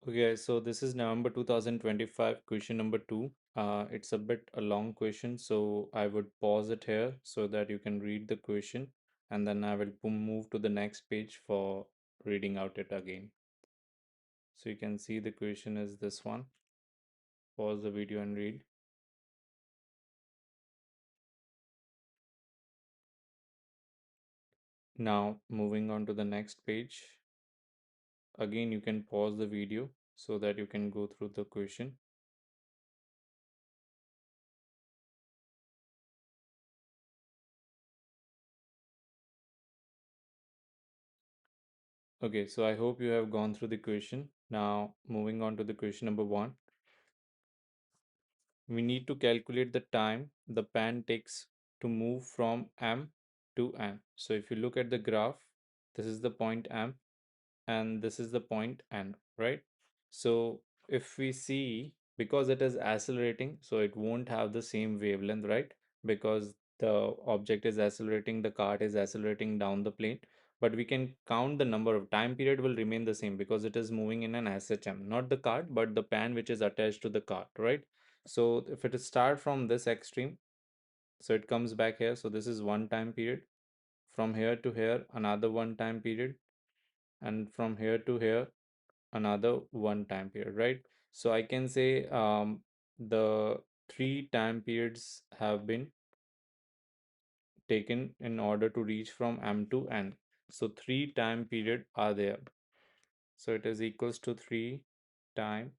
Okay, so this is November 2025, question number two. It's a bit a long question, so I would pause it here so that you can read the question, and then I will move to the next page for reading out it again. So you can see the question is this one. Pause the video and read. Now, moving on to the next page. Again, you can pause the video so that you can go through the question. Okay, so I hope you have gone through the question. Now, moving on to the question number one. We need to calculate the time the pan takes to move from M to N. So if you look at the graph, this is the point M and this is the point N, right? So if we see, because it is accelerating, so it won't have the same wavelength, right? Because the object is accelerating, the cart is accelerating down the plane, but we can count the number of time period will remain the same because it is moving in an SHM, not the cart, but the pan which is attached to the cart, right? So if it is start from this extreme, so it comes back here. So this is one time period. From here to here, another one time period, and from here to here, another one time period, right? So I can say the three time periods have been taken in order to reach from M to N. So three time period are there. So it is equals to three time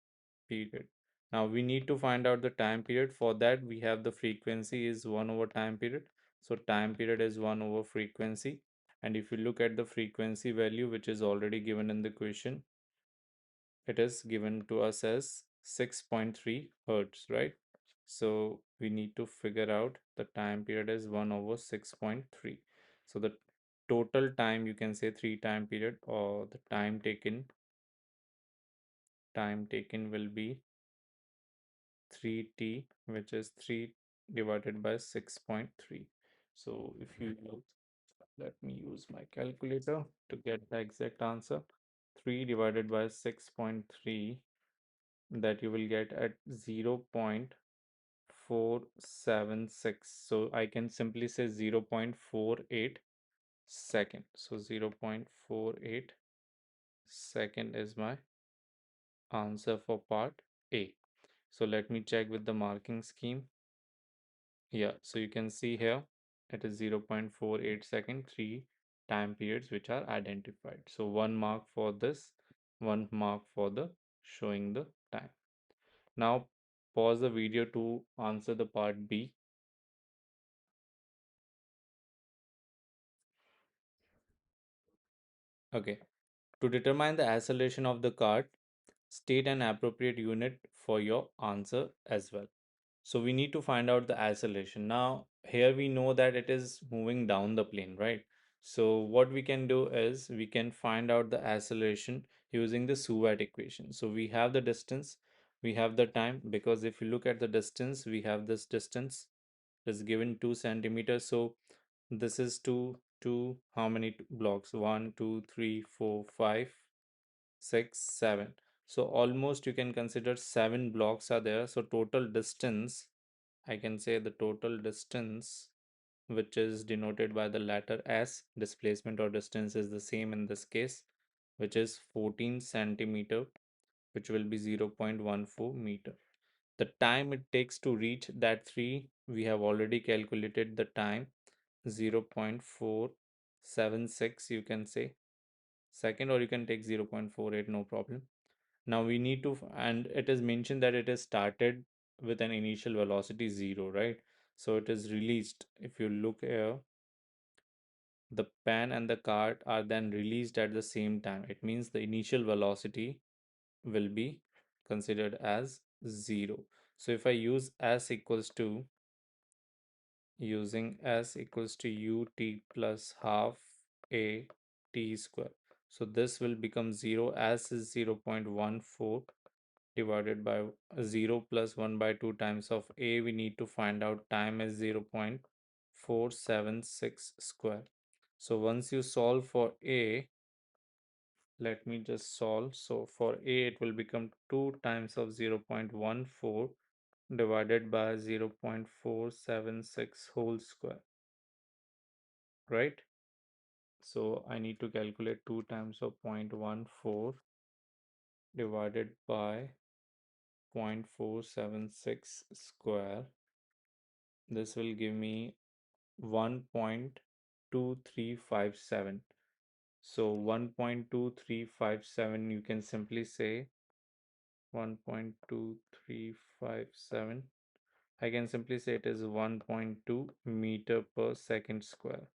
period. Now we need to find out the time period. For that, we have the frequency is 1 over time period. So time period is 1 over frequency. And if you look at the frequency value, which is already given in the question, it is given to us as 6.3 hertz, right? So we need to figure out the time period is 1 over 6.3. So the total time, you can say three time period, or the time taken will be 3t, which is 3 divided by 6.3. So if you look, let me use my calculator to get the exact answer. 3 divided by 6.3, that you will get at 0.476. So I can simply say 0.48 second. So 0.48 second is my answer for part A. So let me check with the marking scheme. Yeah, so you can see here it is 0.48 second, three time periods which are identified. So one mark for this, one mark for the showing the time. Now pause the video to answer the part B. Okay, to determine the acceleration of the cart, state an appropriate unit for your answer as well. So we need to find out the acceleration. Now, here we know that it is moving down the plane, right? So what we can do is we can find out the acceleration using the Suvat equation. So we have the distance, we have the time, because if you look at the distance, we have this distance is given 2 centimeters. So this is how many blocks? 1, 2, 3, 4, 5, 6, 7. So almost you can consider 7 blocks are there. So total distance, I can say the total distance, which is denoted by the letter S, displacement or distance is the same in this case, which is 14 centimeter, which will be 0.14 meter. The time it takes to reach that 3, we have already calculated the time, 0.476, you can say second, or you can take 0.48, no problem. Now we need to, and it is mentioned that it is started with an initial velocity 0, right? So it is released. If you look here, the pan and the cart are then released at the same time. It means the initial velocity will be considered as 0. So if I use S equals to, using S equals to ut plus half a t square. So this will become 0. S is 0.14 divided by 0 plus 1 by 2 times of a. We need to find out time is 0.476 square. So once you solve for a, Let me just solve. So for A, it will become 2 times of 0.14 divided by 0.476 whole square, right? So I need to calculate 2 times of 0.14 divided by 0.476 square. This will give me 1.2357. So 1.2357, you can simply say 1.2357. I can simply say it is 1.2 meter per second square.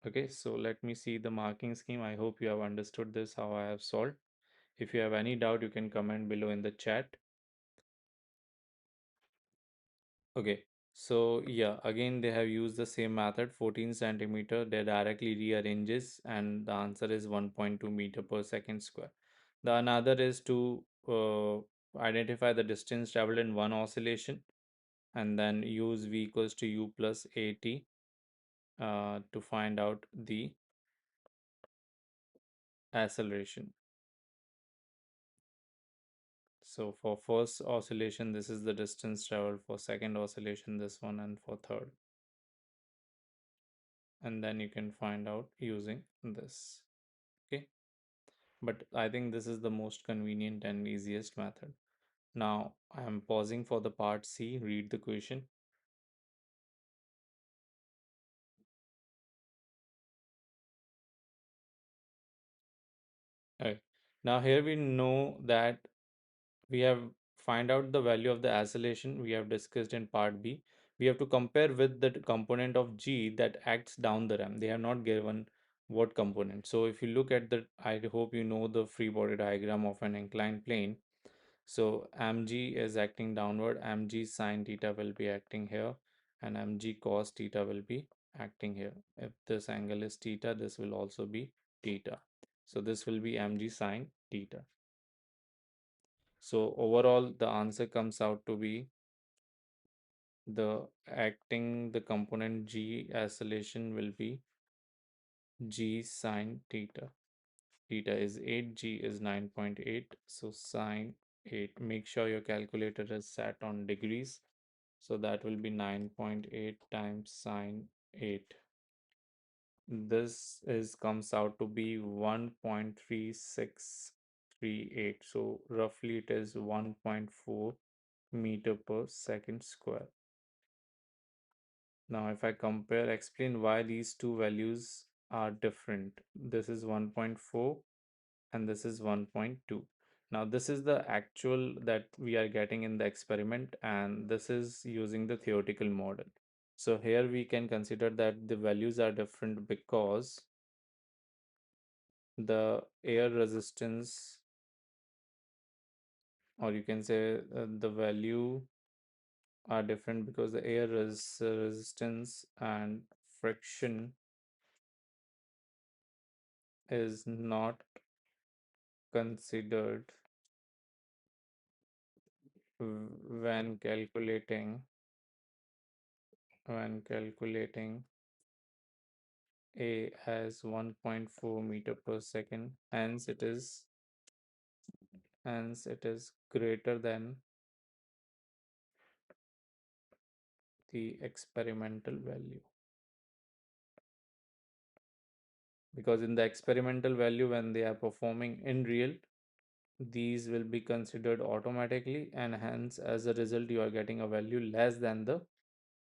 Okay, so let me see the marking scheme. I hope you have understood this, how I have solved. If you have any doubt, you can comment below in the chat. Okay, so yeah, again they have used the same method, 14 centimeter. They directly rearranges, and the answer is 1.2 meter per second square. The another is to identify the distance traveled in one oscillation, and then use V equals to U plus AT to find out the acceleration. So for first oscillation, this is the distance traveled. For second oscillation, this one, and for third. And then you can find out using this. Okay. But I think this is the most convenient and easiest method. Now I am pausing for the part C. Read the question. Okay. Now here we know that we have find out the value of the acceleration we have discussed in part B. We have to compare with the component of G that acts down the ramp. They have not given what component. So if you look at the, I hope you know the free body diagram of an inclined plane. So mg is acting downward, mg sine theta will be acting here, and mg cos theta will be acting here. If this angle is theta, this will also be theta. So this will be mg sine theta. So overall, the answer comes out to be the component G acceleration will be G sine theta. Theta is 8, G is 9.8. So sine 8. Make sure your calculator is set on degrees. So that will be 9.8 times sine 8. This is comes out to be 1.3638. So roughly it is 1.4 meter per second square. Now, if I compare, explain why these two values are different. This is 1.4 and this is 1.2. Now, this is the actual that we are getting in the experiment, and this is using the theoretical model. So here we can consider that the values are different because the air resistance, or you can say the value are different because the air resistance and friction is not considered when calculating A as 1.4 meter per second. Hence it is greater than the experimental value. Because in the experimental value, when they are performing in real, these will be considered automatically, and hence as a result you are getting a value less than the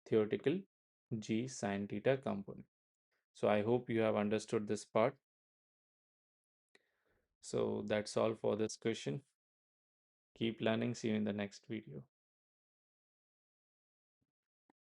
theoretical G sine theta component. So I hope you have understood this part. So that's all for this question. Keep learning. See you in the next video.